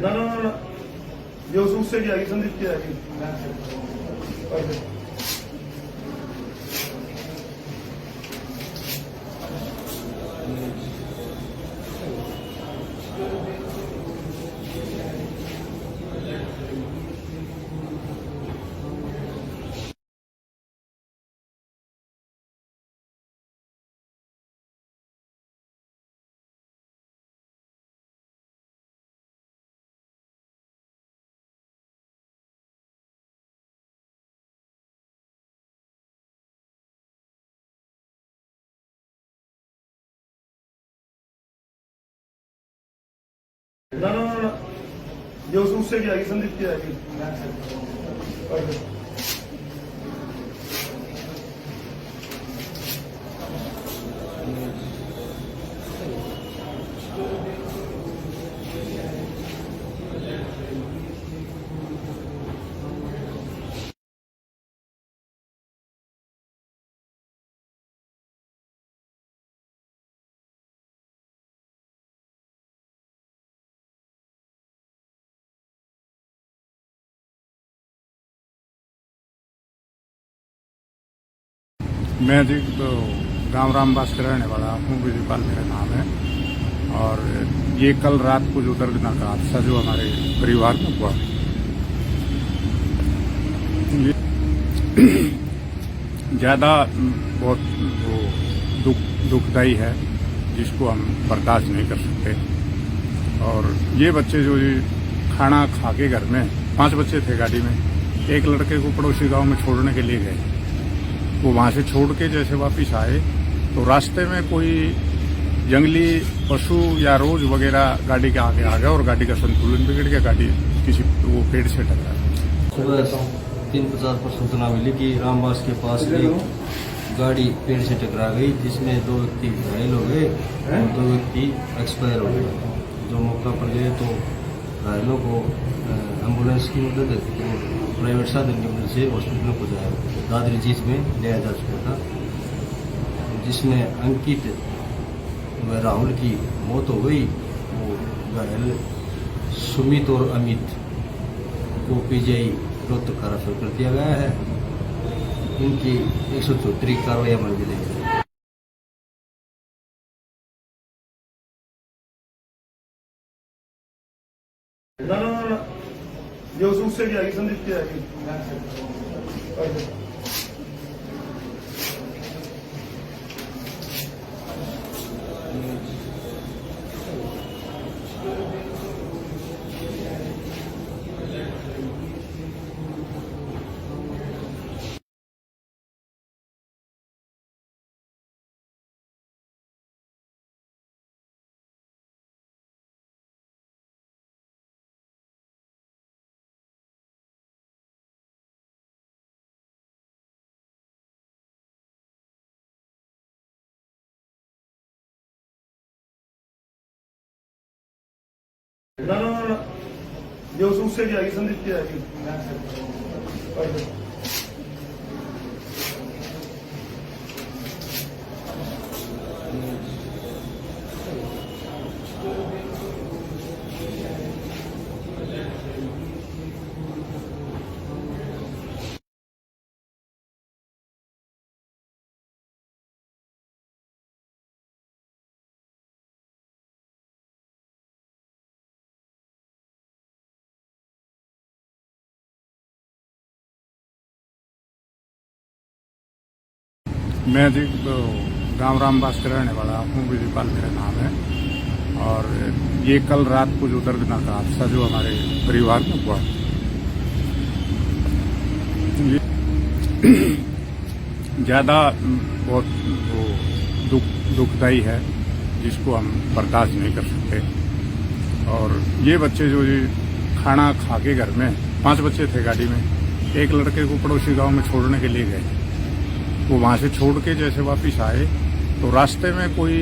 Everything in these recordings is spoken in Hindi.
ना ना ना ना ये उससे की आएगी, संदीप की आएगी। ना ना ना ना ये उससे की आएगी, संदीप की आएगी। मैं जी तो गाँव रामबास का रहने वाला हूँ। विजयपाल मेरा नाम है। और ये कल रात को जो दर्दनाक हादसा जो हमारे परिवार में हुआ, ये ज़्यादा बहुत वो दुखदायी है, जिसको हम बर्दाश्त नहीं कर सकते। और ये बच्चे जो खाना खा के घर में 5 बच्चे थे गाड़ी में, एक लड़के को पड़ोसी गांव में छोड़ने के लिए गए। वो वहां से छोड़ के जैसे वापस आए तो रास्ते में कोई जंगली पशु या रोज वगैरह गाड़ी के आगे आ गया और गाड़ी का संतुलन बिगड़ गया। गाड़ी किसी वो पेड़ से टकरा। सुबह 3:50 पर सूचना मिली कि रामबास के पास एक गाड़ी पेड़ से टकरा गई, जिसमें 2 व्यक्ति घायल हो गए और 2 व्यक्ति एक्सपायर हो गए। जो मौका पर गए तो घायलों को एम्बुलेंस की मदद प्राइवेट साधन की मदद से हॉस्पिटल में पहुंचाया, दादरी जीत में लिया जा चुका था, जिसमें अंकित व राहुल की मौत हो गई। वो घायल सुमित और अमित को पीजीआई रोहतक का रेफर कर दिया गया है। इनकी 174 कार्रवाई अमल में ली। ना ना ना ये उससे की आएगी, संदीप की आएगी। ना ना ना ये उससे की आएगी, संदीप की आएगी। मैं जी तो गाँव रामबास का रहने वाला हूँ। विजयपाल मेरा नाम है। और ये कल रात को जो दर्दनाक हादसा जो हमारे परिवार में हुआ, ये ज़्यादा बहुत वो दुखदायी है, जिसको हम बर्दाश्त नहीं कर सकते। और ये बच्चे जो खाना खा के घर में 5 बच्चे थे गाड़ी में, एक लड़के को पड़ोसी गांव में छोड़ने के लिए गए। वो वहां से छोड़ के जैसे वापस आए तो रास्ते में कोई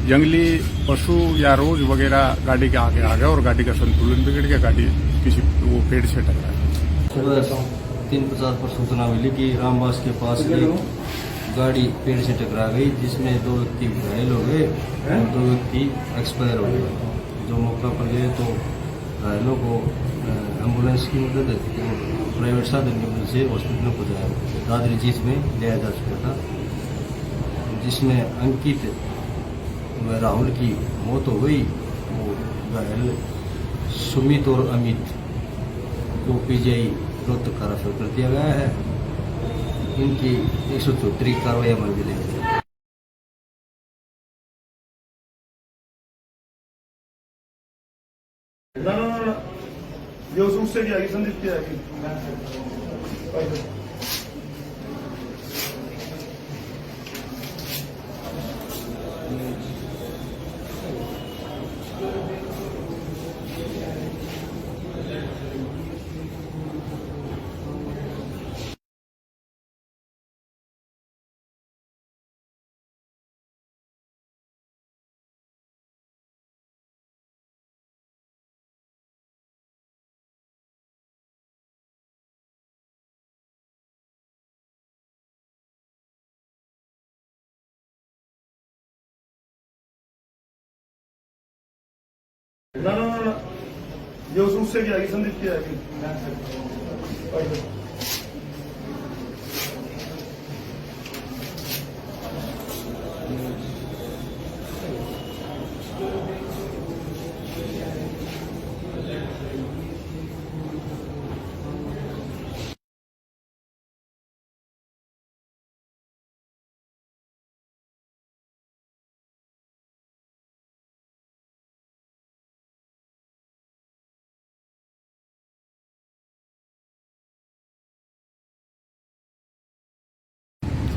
जंगली पशु या रोज वगैरह गाड़ी के आगे आ गया और गाड़ी का संतुलन बिगड़ गया। गाड़ी किसी वो पेड़ से टकरा। सुबह 3:50 पर सूचना मिली कि रामबास के पास एक गाड़ी पेड़ से टकरा गई, जिसमें 2 व्यक्ति घायल हो गए और 2 व्यक्ति एक्सपायर हो गए। जो मौका पर गए तो घायलों को एम्बुलेंस की मदद और प्राइवेट साधन की मदद से हॉस्पिटल पहुँचाया। दादरी जीत में लिया जा चुका था, जिसमें अंकित व राहुल की मौत हो गई। वो घायल सुमित और अमित को पीजीआई रोहतक का रेफर कर दिया गया है। इनकी 174 कार्रवाई अमल में ली गई। योग से क्या संदीप क्या योग से क्या संदीप क्या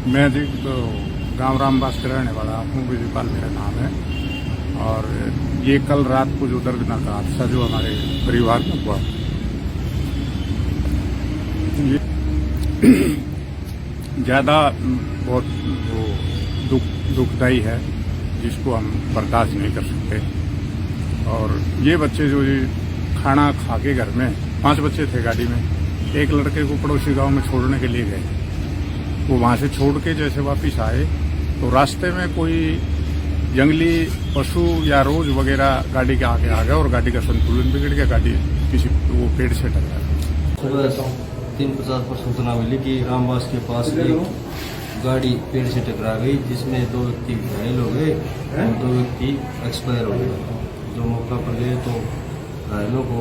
मैं जी गाँव रामबास का रहने वाला हूँ। विजयपाल मेरा नाम है। और ये कल रात को जो दर्दनाक हादसा जो हमारे परिवार में हुआ, ये ज़्यादा बहुत वो दुखदायी है, जिसको हम बर्दाश्त नहीं कर सकते। और ये बच्चे जो खाना खा के घर में 5 बच्चे थे गाड़ी में, एक लड़के को पड़ोसी गांव में छोड़ने के लिए गए। वो वहां से छोड़ के जैसे वापस आए तो रास्ते में कोई जंगली पशु या रोज वगैरह गाड़ी के आगे आ गया और गाड़ी का संतुलन बिगड़ गया। गाड़ी किसी वो पेड़ से टकरा। सुबह 3:50 पर सूचना मिली कि रामबास के पास एक गाड़ी पेड़ से टकरा गई, जिसमें 2 व्यक्ति घायल हो गए और 2 व्यक्ति एक्सपायर हो गए। जो मौका पर गए तो घायलों को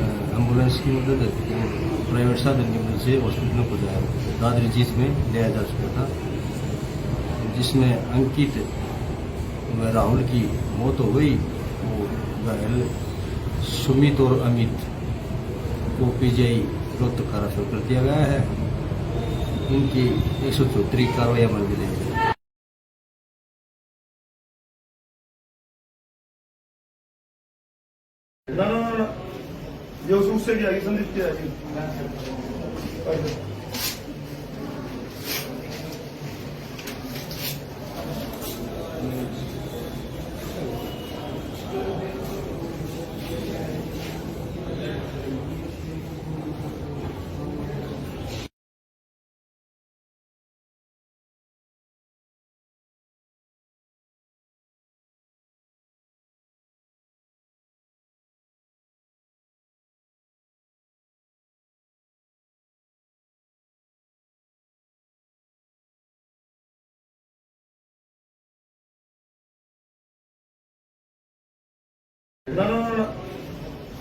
एम्बुलेंस की मदद और प्राइवेट साधन की मदद से हॉस्पिटल पहुँचाया। दादरी जीत में लिया जा चुका था, जिसमें अंकित व राहुल की मौत हो गई। वो घायल सुमित और अमित को पीजीआई रोहतक का रेफर कर दिया गया है। इनकी 174 कार्रवाई अमल में ली गई। योग से क्या संदीप क्या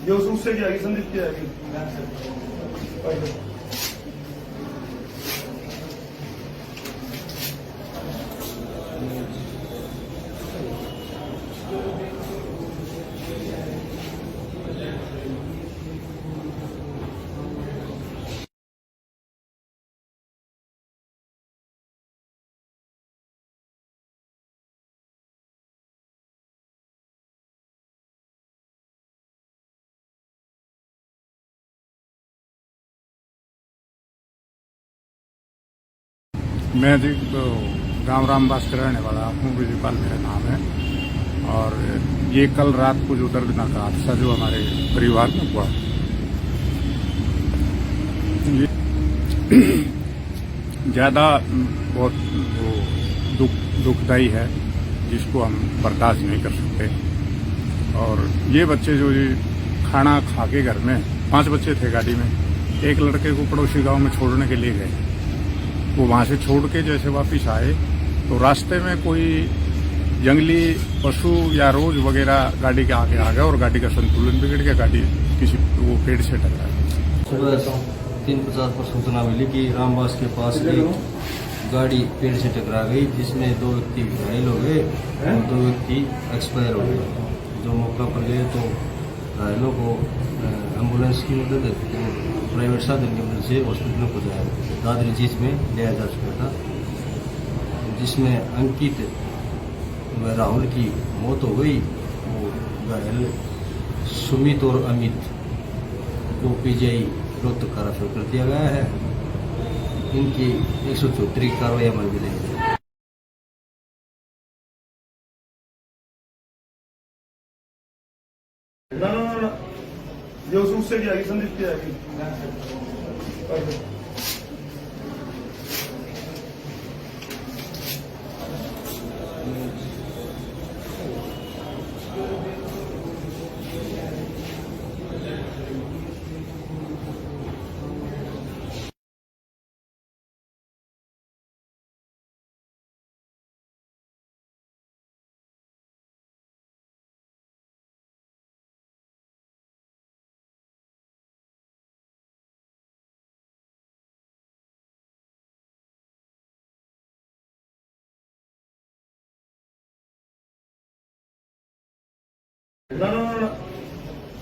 योग से क्या संदीप क्या मैं जी गाँव रामबास का रहने वाला हूँ। विजयपाल मेरा नाम है। और ये कल रात को जो दर्दनाक हादसा जो हमारे परिवार में हुआ, ये ज़्यादा बहुत वो दुखदायी है, जिसको हम बर्दाश्त नहीं कर सकते। और ये बच्चे जो खाना खा के घर में 5 बच्चे थे गाड़ी में, एक लड़के को पड़ोसी गांव में छोड़ने के लिए गए। वो वहां से छोड़ के जैसे वापिस आए तो रास्ते में कोई जंगली पशु या रोज वगैरह गाड़ी के आगे आ गया और गाड़ी का संतुलन बिगड़ गया, गाड़ी किसी वो पेड़ से टकरा गई। सुबह 3:50 पर सूचना मिली कि रामबास के पास एक गाड़ी पेड़ से टकरा गई, जिसमें 2 व्यक्ति घायल हो गए और 2 व्यक्ति एक्सपायर हो गए। जो मौका पर गए तो घायलों को एम्बुलेंस की मदद प्राइवेट साधन की मदद से हॉस्पिटल में पहुंचाया, दादरी जीत में लिया जा चुका था, जिसमें अंकित व राहुल की मौत हो गई। वो घायल सुमित और अमित को पीजीआई रोहतक का रेफर कर दिया गया है। इनकी 174 की कार्रवाई अमल में लेंगे। ना जो उससे भी आगे संदीप की आगे ना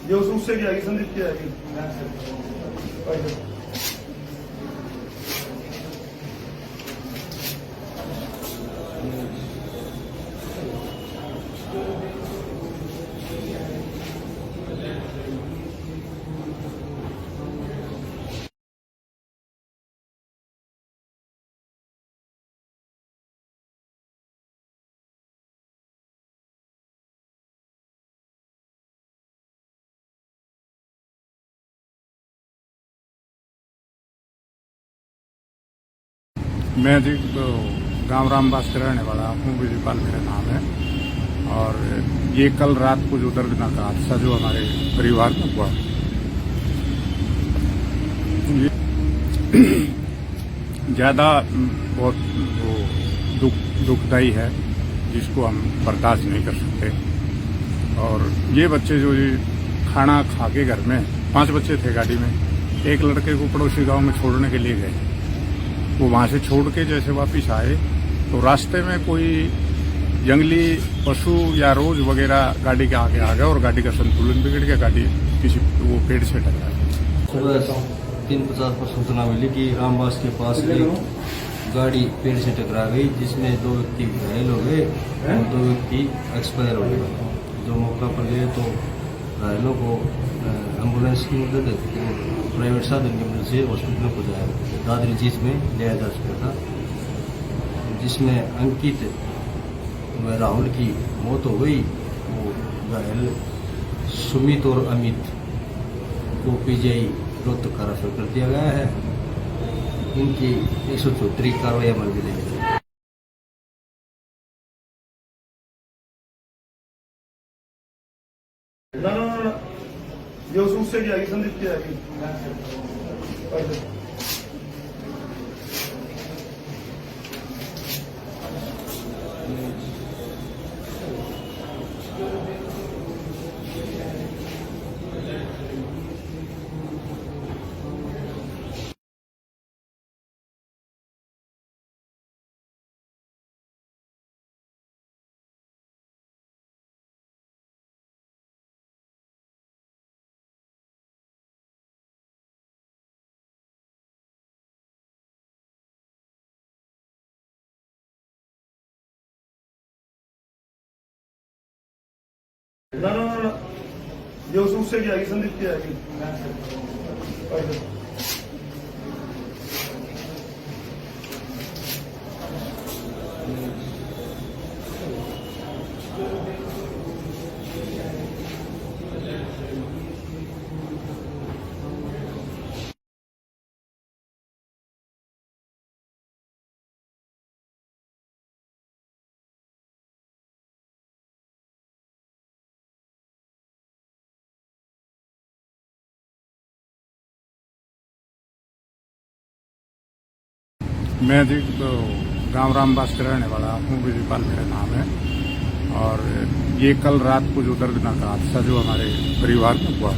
जो उससे भी आगे संदीप की आगे मैं जी गांव रामबास का रहने वाला हूँ, विजयपाल मेरा नाम है। और ये कल रात को जो दर्दनाक हादसा जो हमारे परिवार में हुआ, ये ज़्यादा बहुत वो दुखदायी है, जिसको हम बर्दाश्त नहीं कर सकते। और ये बच्चे जो खाना खा के घर में 5 बच्चे थे गाड़ी में, एक लड़के को पड़ोसी गांव में छोड़ने के लिए गए। वो वहां से छोड़ के जैसे वापिस आए तो रास्ते में कोई जंगली पशु या रोज वगैरह गाड़ी के आगे आ गया और गाड़ी का संतुलन बिगड़ गया, गाड़ी किसी वो पेड़ से टकरा गई। सुबह 3:50 पर सूचना मिली कि रामबास के पास एक गाड़ी पेड़ से टकरा गई, जिसमें 2 व्यक्ति घायल हो गए और 2 व्यक्ति एक्सपायर हो गए। जो मौका पर गए तो घायलों को एम्बुलेंस की मदद प्राइवेट साधन की मदद से हॉस्पिटल में पहुंचाया, दादरी जीत में लिया जा चुका था, जिसमें अंकित व राहुल की मौत हो गई। वो घायल सुमित और अमित को पीजीआई रोहतक का रेफर कर दिया गया है। इनकी 174 की कार्रवाई अमल में लेंगे। ना जो उससे भी आगे संदीप की आगे ना जो उससे भी आगे संदीप की आगे मैं जी तो गाँव रामबास का रहने वाला हूँ, विजयपाल मेरा नाम है। और ये कल रात को जो दर्दनाक हादसा जो हमारे परिवार में हुआ,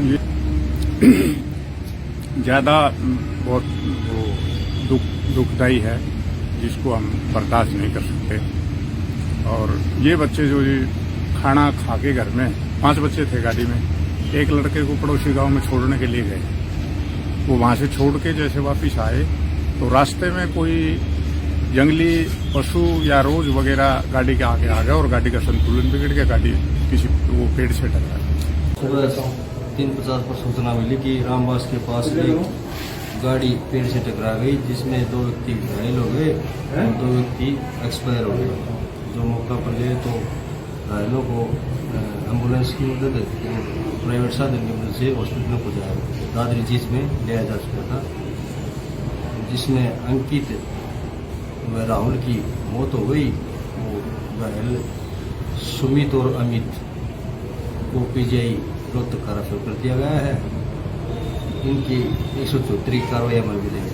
ये ज़्यादा बहुत वो दुखदायी है, जिसको हम बर्दाश्त नहीं कर सकते। और ये बच्चे जो खाना खा के घर में 5 बच्चे थे गाड़ी में, एक लड़के को पड़ोसी गांव में छोड़ने के लिए गए। वो वहां से छोड़ के जैसे वापस आए तो रास्ते में कोई जंगली पशु या रोज वगैरह गाड़ी के आगे आ गया और गाड़ी का संतुलन बिगड़ गया, गाड़ी किसी वो पेड़ से टकरा गई। सुबह 3:50 पर सूचना मिली कि रामबास के पास एक गाड़ी पेड़ से टकरा गई, जिसमें 2 व्यक्ति घायल हो गए और 2 व्यक्ति एक्सपायर हो गए। जो मौका पर गए तो घायलों को एम्बुलेंस की मदद प्राइवेट साधन की मदद से हॉस्पिटल में पहुंचाया, दादरी जीत में लिया जा चुका था, जिसमें अंकित व राहुल की मौत हो गई। वो घायल सुमित और अमित को पीजीआई रोहतक का रेफर कर दिया गया है। इनकी 174 कार्रवाई अमल में लाई गई।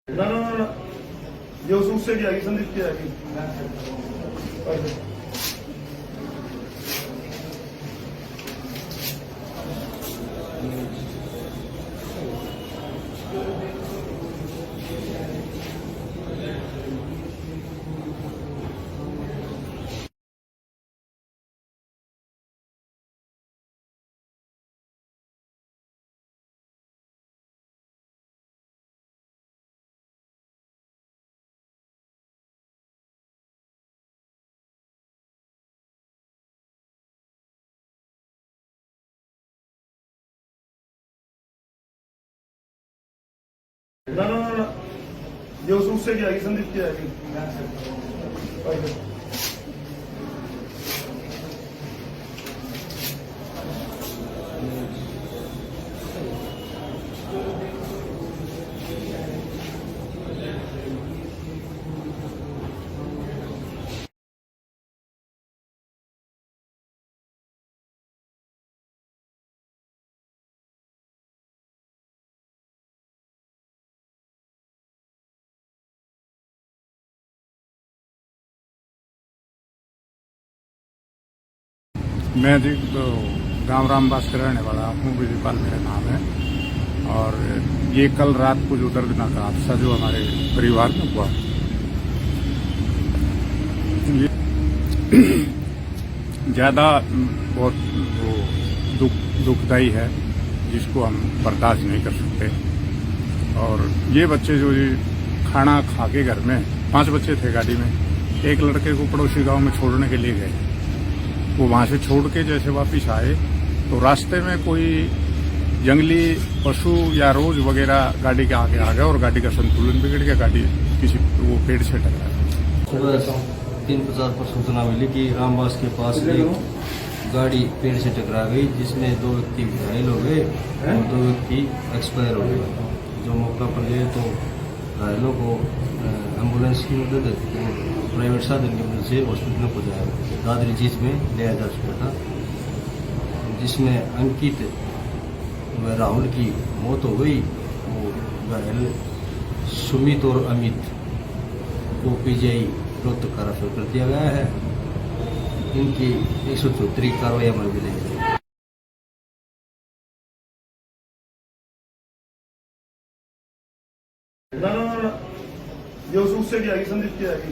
ना ये उससे क्या आगे संदीप क्या आगे ना ये उससे क्या आगे संदीप क्या आगे मैं जी तो गाँव रामबास का रहने वाला हूँ, विजयपाल मेरा नाम है। और ये कल रात को जो दर्दनाक हादसा जो हमारे परिवार में हुआ, ये ज़्यादा बहुत वो दुखदायी है, जिसको हम बर्दाश्त नहीं कर सकते। और ये बच्चे जो खाना खा के घर में 5 बच्चे थे गाड़ी में, एक लड़के को पड़ोसी गांव में छोड़ने के लिए गए। वो वहां से छोड़ के जैसे वापस आए तो रास्ते में कोई जंगली पशु या रोज वगैरह गाड़ी के आगे आ गया और गाड़ी का संतुलन बिगड़ गया, गाड़ी किसी वो पेड़ से टकरा गई। सुबह 3:50 पर सूचना मिली कि रामबास के पास एक गाड़ी पेड़ से टकरा गई, जिसमें 2 व्यक्ति घायल हो गए और 2 व्यक्ति एक्सपायर हो गए। जो मौका पर गए तो घायलों को एम्बुलेंस की मदद प्राइवेट साधन की मदद से हॉस्पिटल में पहुंचाया, दादरी जीत में लिया जा चुका था, जिसमें अंकित व राहुल की मौत हो गई। वो घायल सुमित और अमित को पीजीआई रोहतक का रेफर कर दिया गया है। इनकी 174 कार्रवाई अमल में लाई गई। ना ये उससे क्या आगे संदीप क्या आगे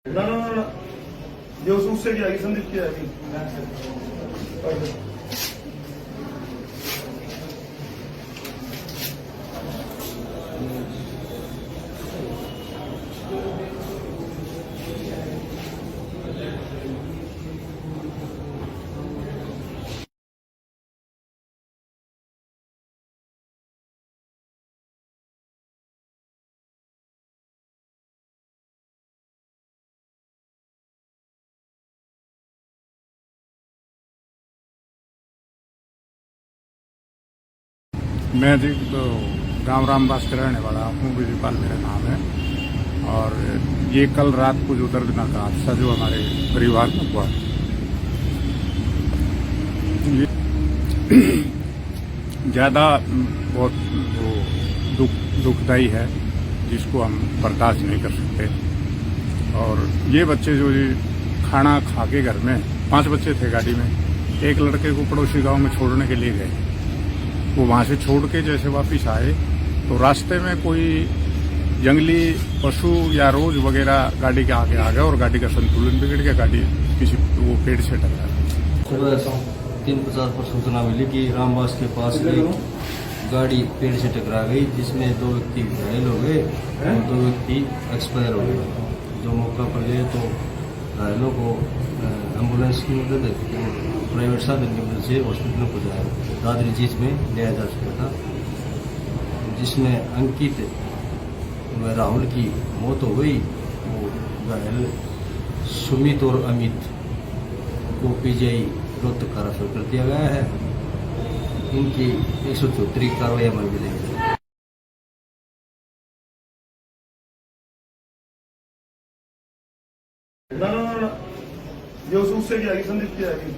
ना ये उससे क्या आगे संदीप क्या आगे मैं जी गांव रामबास का रहने वाला हूँ, विजयपाल मेरा नाम है। और ये कल रात को जो दर्दनाक हादसा जो हमारे परिवार में हुआ, ये ज़्यादा बहुत वो दुखदायी है, जिसको हम बर्दाश्त नहीं कर सकते। और ये बच्चे जो जी खाना खा के घर में 5 बच्चे थे गाड़ी में, एक लड़के को पड़ोसी गांव में छोड़ने के लिए गए। वो वहां से छोड़ के जैसे वापस आए तो रास्ते में कोई जंगली पशु या रोज वगैरह गाड़ी के आगे आ गया और गाड़ी का संतुलन बिगड़ गया, गाड़ी किसी वो पेड़ से टकरा गई। सुबह 3:50 पर सूचना मिली कि रामबास के पास एक गाड़ी पेड़ से टकरा गई, जिसमें 2 व्यक्ति घायल हो गए और 2 व्यक्ति एक्सपायर हो गए। जो मौका पर गए तो घायलों को एम्बुलेंस की मदद प्राइवेट साधन की मदद से हॉस्पिटल पहुंचाया, दादरी जीत में लिया जा चुका था, जिसमें अंकित व राहुल की मौत हो गई। वो घायल सुमित और अमित को पीजीआई रोहतक का रेफर कर दिया गया है। इनकी 174 कार्रवाई अमल में ली गई। ये उस से क्या संदीप क्या है।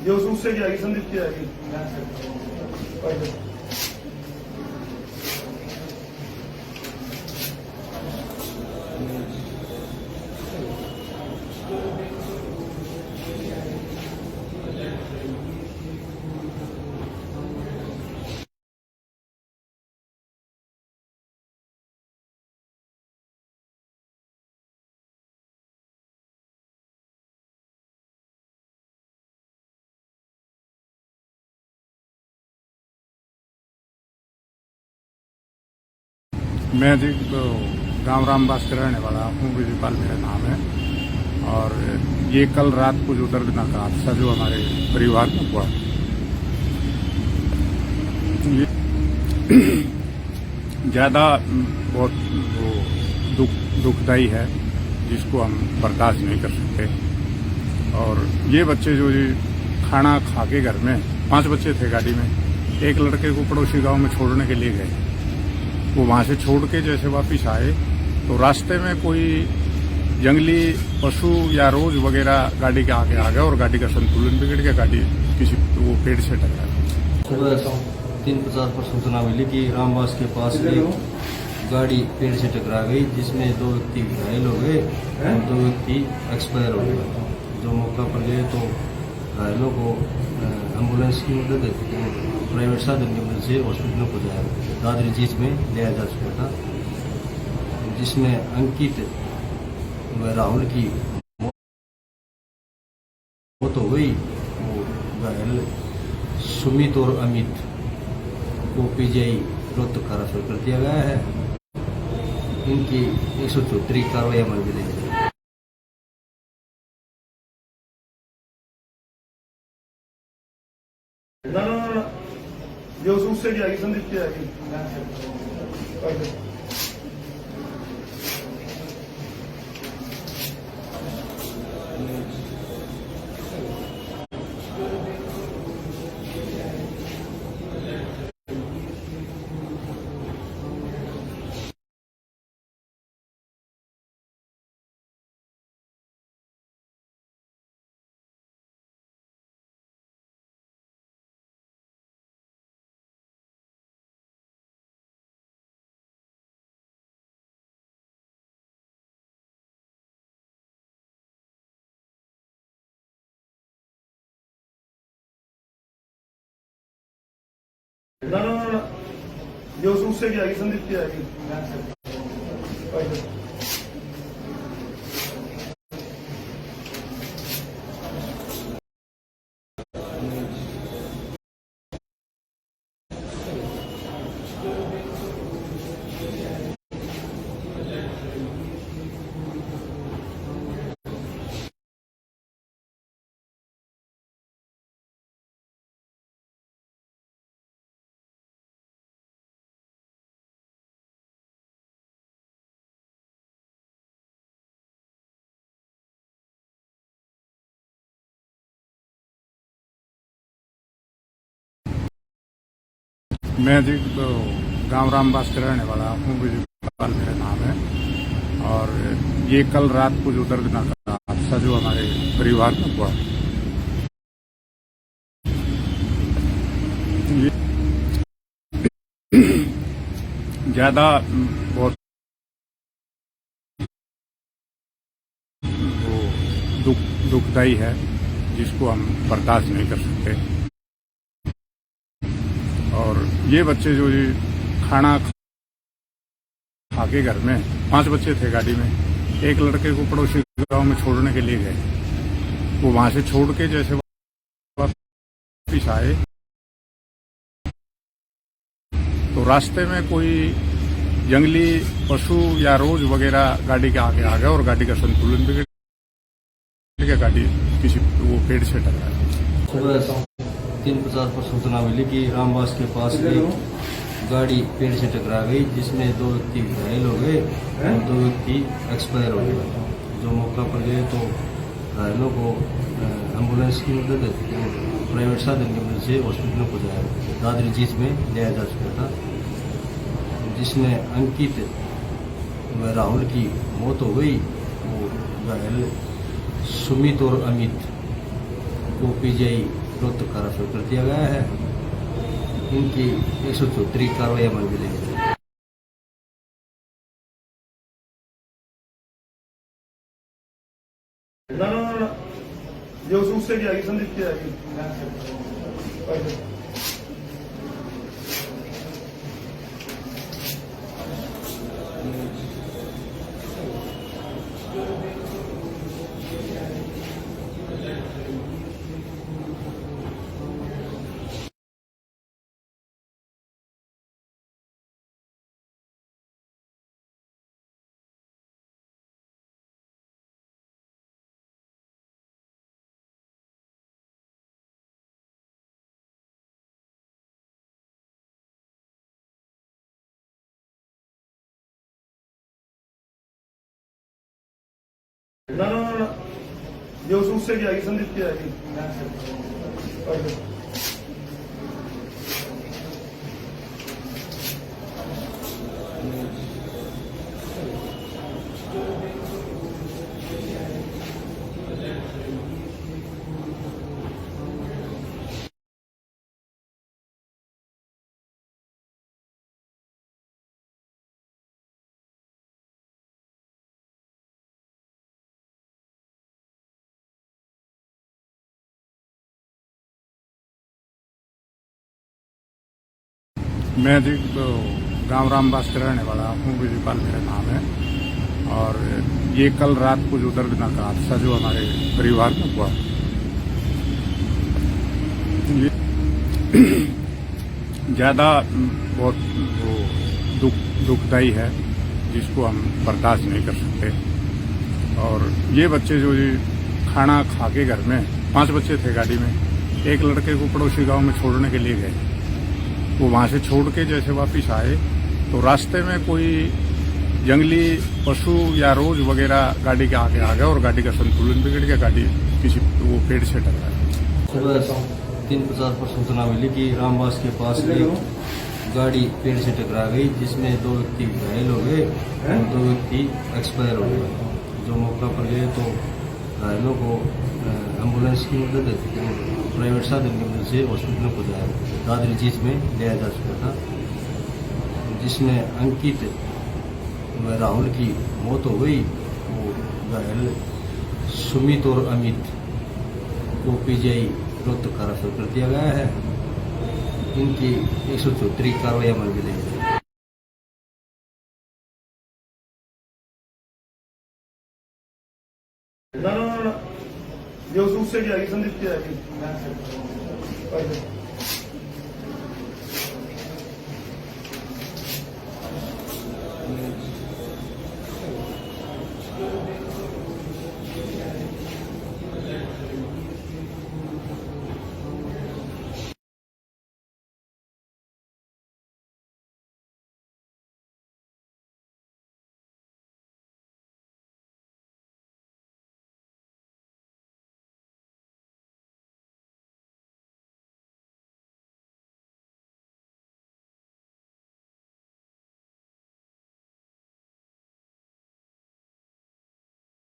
ये उस से क्या संदीप क्या है। मैं जी गांव रामबास का रहने वाला हूँ, विजयपाल मेरा नाम है। और ये कल रात को जो दर्दनाक हादसा जो हमारे परिवार में हुआ, ये ज़्यादा बहुत वो दुखदायी है, जिसको हम बर्दाश्त नहीं कर सकते। और ये बच्चे जो जी खाना खा के घर में 5 बच्चे थे गाड़ी में, एक लड़के को पड़ोसी गांव में छोड़ने के लिए गए। वो वहां से छोड़ के जैसे वापस आए तो रास्ते में कोई जंगली पशु या रोज वगैरह गाड़ी के आगे आ गया और गाड़ी का संतुलन बिगड़ गया, गाड़ी किसी वो पेड़ से टकरा गई। सुबह 3:50 पर सूचना मिली कि रामबास के पास एक गाड़ी पेड़ से टकरा गई, जिसमें 2 व्यक्ति घायल हो गए और 2 व्यक्ति एक्सपायर हो गए। जो मौका पर गए तो घायलों को एम्बुलेंस की मदद प्राइवेट साधन की मदद से हॉस्पिटल पहुंचाया, दादरी जीत में लिया जा चुका था, जिसमें अंकित व राहुल की मौत हो गई। वो घायल सुमित और अमित को पीजीआई रोहतक का रेफर कर दिया गया है। इनकी 174 कार्रवाई अमल में ली गई। ये उस से क्या संदीप क्या है। ये उस से क्या संदीप क्या है। मैं जी गांव रामबास का रहने वाला हूँ। विजयपाल मेरा नाम है। और ये कल रात को जो दर्दनाक हादसा जो हमारे परिवार में हुआ, ये ज्यादा बहुत वो दुखदायी है, जिसको हम बर्दाश्त नहीं कर सकते। और ये बच्चे जो ये खाना खा के घर में 5 बच्चे थे गाड़ी में, एक लड़के को पड़ोसी गांव में छोड़ने के लिए गए। वो वहां से छोड़ के जैसे वापस आए तो रास्ते में कोई जंगली पशु या रोज वगैरह गाड़ी के आगे आ गया और गाड़ी का संतुलन बिगड़ गया। गाड़ी किसी वो पेड़ से टकराई। 3:50 पर सूचना मिली कि रामबास के पास एक गाड़ी पेड़ से टकरा गई, जिसमें 2 व्यक्ति घायल हो गए और 2 व्यक्ति एक्सपायर हो गए। जो मौका पर गए तो घायलों को एम्बुलेंस की मदद प्राइवेट साधन की मदद से हॉस्पिटल में पहुंचाया, दादरी जीत में लिया जा चुका था, जिसमें अंकित व राहुल की मौत हो गई। वो घायल सुमित और अमित को पीजीआई रोहतक का रेफर कर दिया गया है। इनकी 174 कार्रवाई अमल में लेगी। ना ये उस से क्या संदीप क्या ना ये उस से क्या संदीप क्या मैं जी गांव रामबास का रहने वाला हूँ। विजयपाल मेरा नाम है। और ये कल रात को जो दर्दनाक हादसा जो हमारे परिवार में हुआ, ये ज्यादा बहुत वो दुखदायी है, जिसको हम बर्दाश्त नहीं कर सकते। और ये बच्चे जो ये खाना खा के घर में 5 बच्चे थे गाड़ी में, एक लड़के को पड़ोसी गांव में छोड़ने के लिए गए। वो वहां से छोड़ के जैसे वापस आए तो रास्ते में कोई जंगली पशु या रोज वगैरह गाड़ी के आगे आ गया और गाड़ी का संतुलन बिगड़ गया। गाड़ी किसी वो पेड़ से टकराई। सुबह 3:50 पर सूचना मिली कि रामबास के पास एक गाड़ी पेड़ से टकरा गई, जिसमें 2 व्यक्ति घायल हो गए और 2 व्यक्ति एक्सपायर हो गए। जो मौका पर गए तो घायलों को एम्बुलेंस की मदद प्राइवेट साधन की मदद से हॉस्पिटल में पहुंचाया, दादरी जीत में लिया जा चुका था, जिसमें अंकित व राहुल की मौत हो गई। वो घायल सुमित और अमित को पीजीआई रोहतक का रेफर कर दिया गया है। इनकी 174 कार्रवाई अमल में लेगी। ना ना ना जो सूट से क्या संदीप क्या है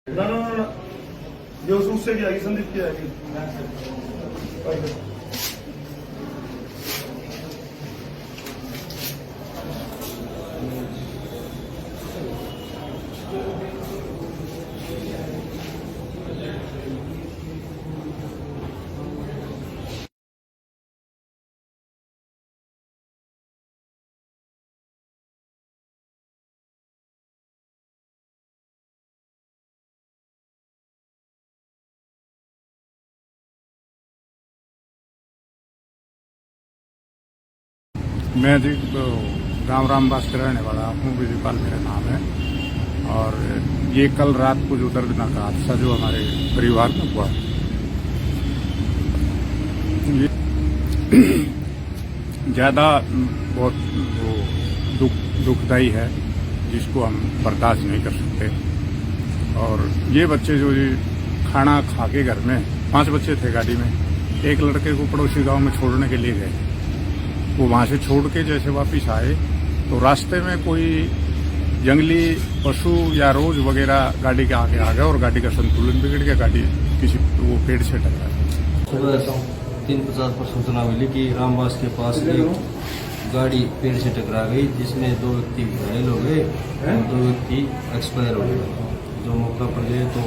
ना ना ना जो सूट से क्या संदीप क्या है मैं जी गाँव रामबास का रहने वाला हूँ। विजयपाल मेरा नाम है। और ये कल रात को जो दर्दनाक हादसा जो हमारे परिवार में हुआ, ये ज़्यादा बहुत दुखदायी है, जिसको हम बर्दाश्त नहीं कर सकते। और ये बच्चे जो खाना खा के घर में 5 बच्चे थे गाड़ी में, एक लड़के को पड़ोसी गांव में छोड़ने के लिए गए। वो वहां से छोड़ के जैसे वापिस आए तो रास्ते में कोई जंगली पशु या रोज वगैरह गाड़ी के आगे आ गया और गाड़ी का संतुलन बिगड़ गया। गाड़ी किसी वो पेड़ से टकरा गई। सुबह 3:50 पर सूचना मिली कि रामबास के पास एक गाड़ी पेड़ से टकरा गई, जिसमें 2 व्यक्ति घायल हो गए और 2 व्यक्ति एक्सपायर हो गए। जो मौका पर गए तो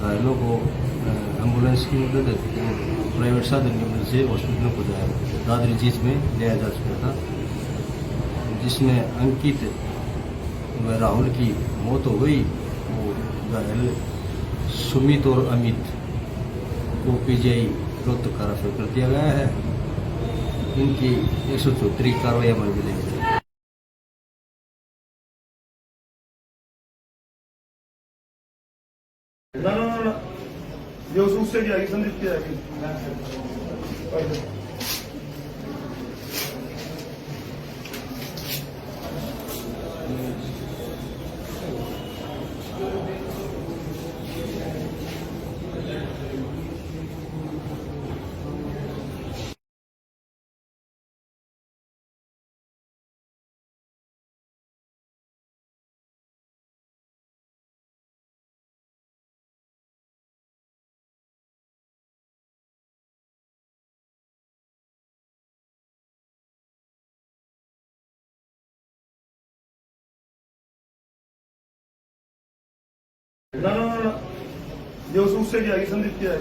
घायलों को एम्बुलेंस की मदद प्राइवेट साधन की मदद से हॉस्पिटल को जाया दादरी जीत में लिया जा चुका था, जिसमें अंकित व राहुल की मौत हो गई। वो घायल सुमित और अमित को पीजीआई रोहतक का रेफर कर दिया गया है। इनकी 174 कार्रवाई अमल में ली गई। ना ना ना जो सूट से क्या संदीप क्या है ना ना ना जो सूट से क्या संदीप क्या है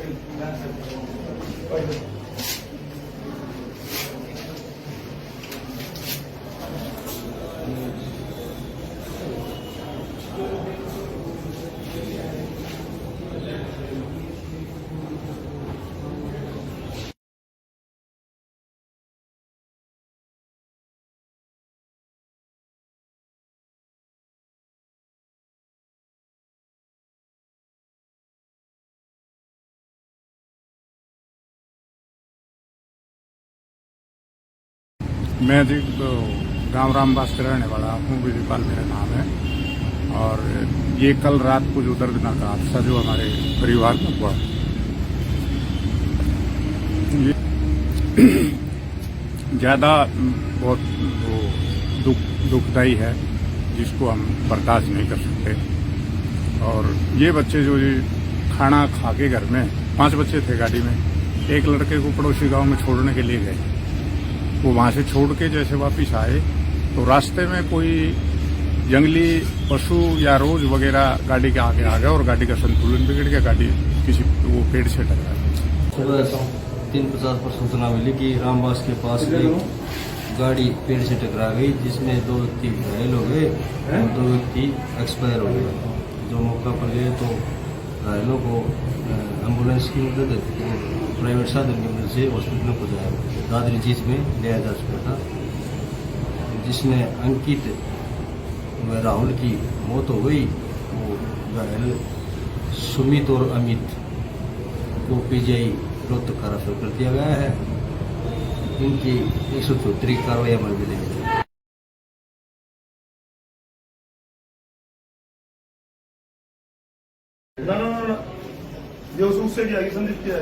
मैं जी गाँव रामबास का रहने वाला हूँ। विजयपाल मेरा नाम है। और ये कल रात को जो दर्दनाक हादसा जो हमारे परिवार में हुआ, ये ज़्यादा बहुत दुखदायी है, जिसको हम बर्दाश्त नहीं कर सकते। और ये बच्चे जो खाना खा के घर में 5 बच्चे थे गाड़ी में, एक लड़के को पड़ोसी गांव में छोड़ने के लिए गए। वो वहां से छोड़ के जैसे वापिस आए तो रास्ते में कोई जंगली पशु या रोज वगैरह गाड़ी के आगे आ गया और गाड़ी का संतुलन बिगड़ गया। गाड़ी किसी वो पेड़ से टकरा गई। सुबह 3:50 पर सूचना मिली कि रामबास के पास एक गाड़ी पेड़ से टकरा गई, जिसमें 2 व्यक्ति घायल हो गए और 2 व्यक्ति एक्सपायर हो गए। जो मौका पर गए तो घायलों को एम्बुलेंस की मदद और प्राइवेट साधन की मदद से हॉस्पिटल में पहुंचाया। दादरी जीत में लिया जा चुका था, जिसमें अंकित व राहुल की मौत हो गई। वो घायल सुमित और अमित को पीजीआई रोहतक का रेफर कर दिया गया है। इनकी 174 कार्रवाई अमल में ली गई। जो उससे क्या संदीप क्या है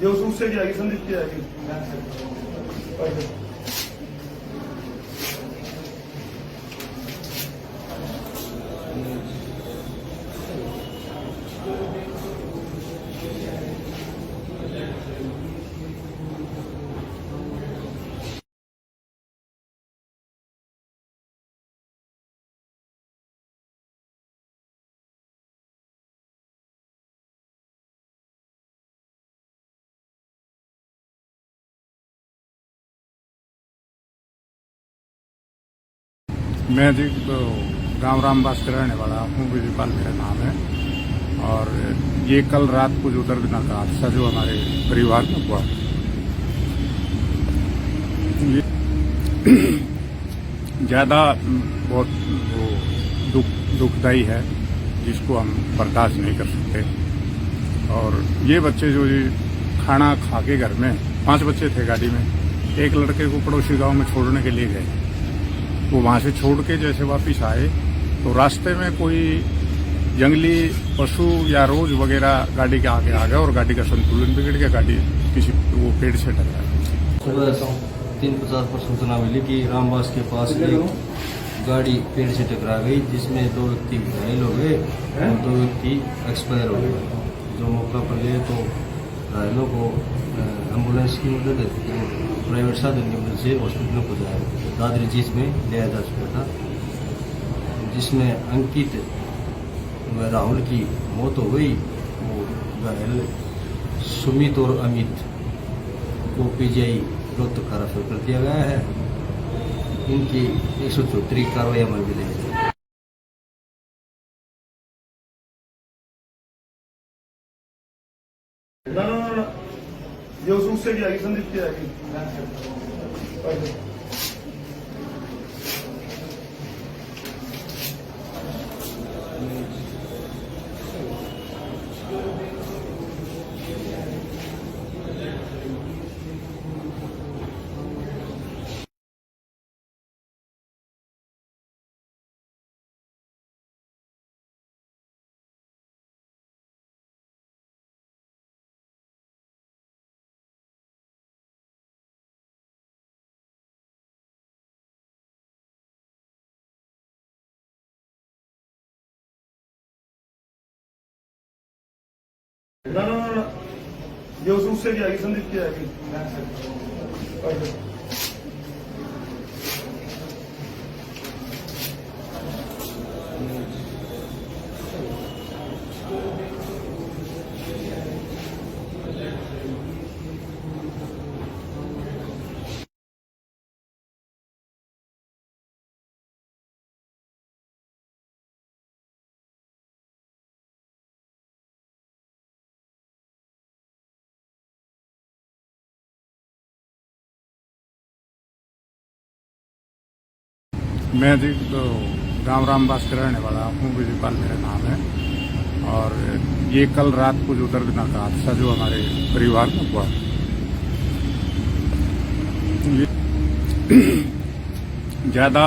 जो उससे क्या संदीप क्या है मैं जी गाँव रामबास का रहने वाला हूँ। विजयपाल मेरा नाम है। और ये कल रात को जो दर्दनाक हादसा जो हमारे परिवार में हुआ, ये ज़्यादा बहुत वो दुखदायी है, जिसको हम बर्दाश्त नहीं कर सकते। और ये बच्चे जो खाना खा के घर में 5 बच्चे थे गाड़ी में, एक लड़के को पड़ोसी गांव में छोड़ने के लिए गए। वो वहां से छोड़ के जैसे वापस आए तो रास्ते में कोई जंगली पशु या रोज वगैरह गाड़ी के आगे आ गया और गाड़ी का संतुलन बिगड़ गया। गाड़ी किसी वो पेड़ से टकरा। सुबह 3:50 पर सूचना मिली कि रामबास के पास एक गाड़ी पेड़ से टकरा गई, जिसमें 2 व्यक्ति घायल हो गए और 2 व्यक्ति एक्सपायर हो गए। जो मौका पर गए तो घायलों को एम्बुलेंस की मदद और प्राइवेट साधन की मदद से हॉस्पिटल में पहुंचाया। दादरी जीत में लिया जा चुका था, जिसमें अंकित व राहुल की मौत हो गई। वो घायल सुमित और अमित को पीजीआई रोहतक का रेफर कर दिया गया है। इनकी 174 कार्रवाई अमल में ली गई। जो उससे क्या संदीप क्या है जो उससे क्या संदीप क्या है मैं जी गाँव रामबास का रहने वाला हूँ। विजयपाल मेरा नाम है। और ये कल रात को जो दर्दनाक हादसा जो हमारे परिवार में हुआ, ये ज़्यादा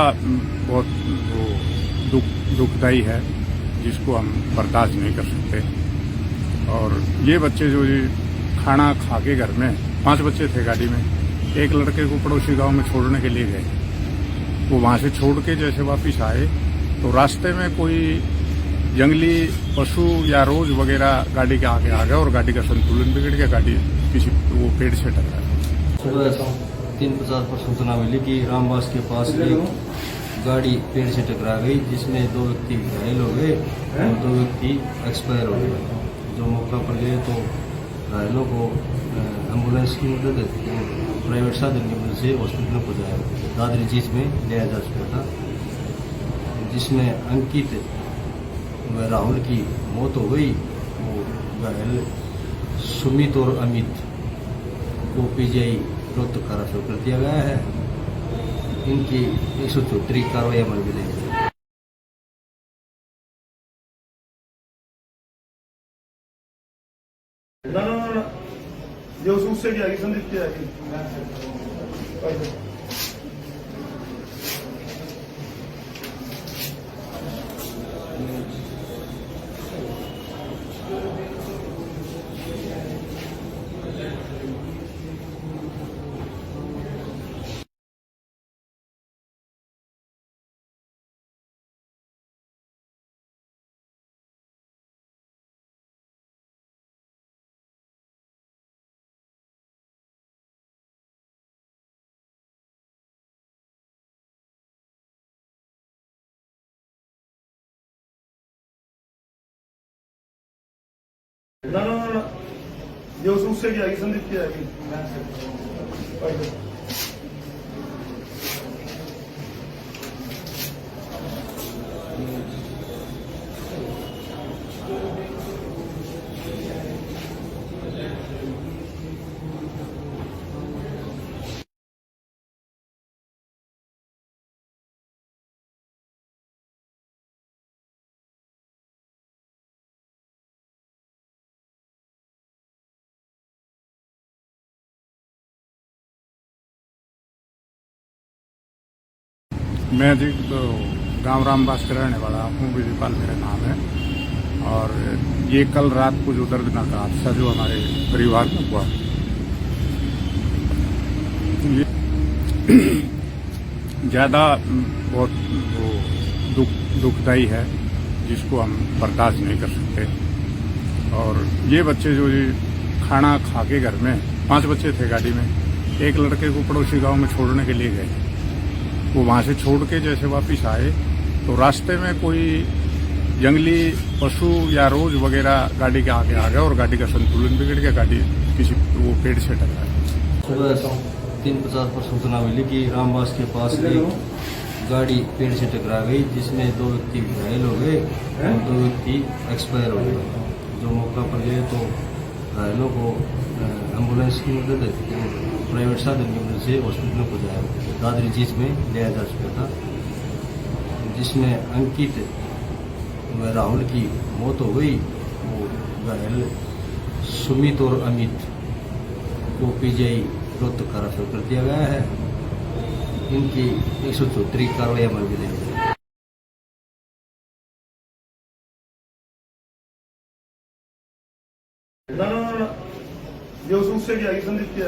बहुत वो दुखदायी है, जिसको हम बर्दाश्त नहीं कर सकते। और ये बच्चे जो खाना खा के घर में 5 बच्चे थे गाड़ी में, एक लड़के को पड़ोसी गांव में छोड़ने के लिए गए। वो वहां से छोड़ के जैसे वापिस आए तो रास्ते में कोई जंगली पशु या रोज वगैरह गाड़ी के आगे आ गया और गाड़ी का संतुलन बिगड़ गया, गाड़ी किसी वो पेड़ से टकरा। सुबह 3:50 पर सूचना मिली कि रामबास के पास एक गाड़ी पेड़ से टकरा गई, जिसमें 2 व्यक्ति घायल हो गए और 2 व्यक्ति एक्सपायर हो गए। जो मौका पर गए तो घायलों को एम्बुलेंस की मदद प्राइवेट साधन की मदद से हॉस्पिटल में पहुंचाया, दादरी जीत में लिया जा चुका था, जिसमें अंकित व राहुल की मौत हो गई। वो घायल सुमित और अमित को पीजीआई रोहतक का रेफर कर दिया गया है। इनकी 174 कार्रवाई अमल में ली गई। जो उससे क्या संदीप क्या जो उससे क्या संदीप क्या मैं जी गांव रामबास का रहने वाला हूँ, विजयपाल मेरा नाम है। और ये कल रात को जो दर्दनाक हादसा जो हमारे परिवार में हुआ, ये ज़्यादा बहुत वो दुखदायी है, जिसको हम बर्दाश्त नहीं कर सकते। और ये बच्चे जो खाना खा के घर में 5 बच्चे थे गाड़ी में, एक लड़के को पड़ोसी गांव में छोड़ने के लिए गए। वो वहां से छोड़ के जैसे वापिस आए तो रास्ते में कोई जंगली पशु या रोज वगैरह गाड़ी के आगे आ गया और गाड़ी का संतुलन बिगड़ गया, गाड़ी किसी वो पेड़ से टकरा। सुबह 3:50 पर सूचना मिली कि रामबास के पास एक गाड़ी पेड़ से टकरा गई, जिसमें 2 व्यक्ति घायल हो गए और 2 व्यक्ति एक्सपायर हो गए। जो मौका पर गए तो घायलों को एम्बुलेंस की मदद प्राइवेट साधन की मदद से हॉस्पिटल में पहुंचाया, दादरी जीत में लिया जा चुका था, जिसमें अंकित व राहुल की मौत हो गई। वो घायल सुमित और अमित को पीजीआई रोहतक का रेफर कर दिया गया है। इनकी 174 कार्रवाई अमल में ली गई। जो उससे क्या संदीप क्या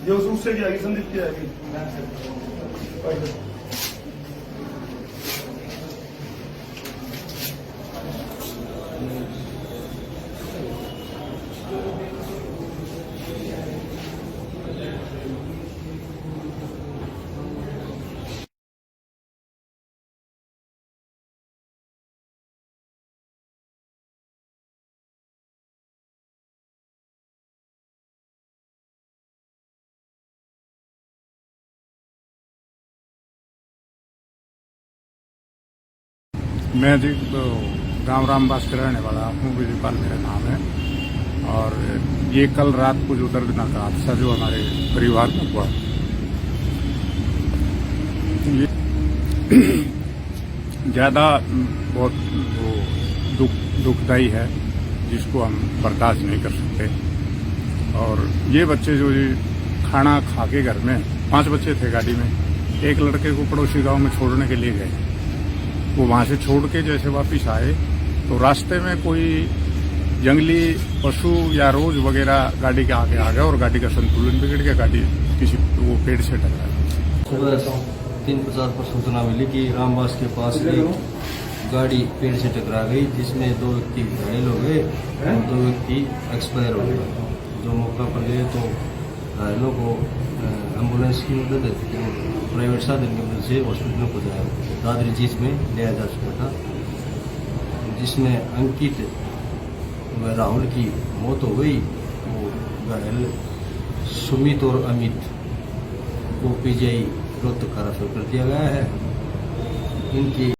जो उससे क्या संदीप क्या मैं जी गांव रामबास के रहने वाला हूँ, विजयपाल मेरा नाम है। और ये कल रात को जो दर्दनाक हादसा जो हमारे परिवार में हुआ, ये ज़्यादा बहुत दुखदायी है, जिसको हम बर्दाश्त नहीं कर सकते। और ये बच्चे जो ये खाना खा के घर में 5 बच्चे थे गाड़ी में, एक लड़के को पड़ोसी गांव में छोड़ने के लिए गए। वो वहां से छोड़ के जैसे वापिस आए तो रास्ते में कोई जंगली पशु या रोज वगैरह गाड़ी के आगे आ गया और गाड़ी का संतुलन बिगड़ गया, गाड़ी किसी वो पेड़ से टकरा गई। सुबह 3:50 पर सूचना मिली कि रामबास के पास एक गाड़ी पेड़ से टकरा गई, जिसमें 2 व्यक्ति घायल हो गए और 2 व्यक्ति एक्सपायर हो गए। जो मौका पर गए तो घायलों को एम्बुलेंस की मदद प्राइवेट साधन की मदद से हॉस्पिटल में पहुंचाया, दादरी जीत में लिया जा चुका था, जिसमें अंकित व राहुल की मौत हो गई। वो घायल सुमित और अमित को पीजीआई रोहतक का रेफर कर दिया गया है। इनकी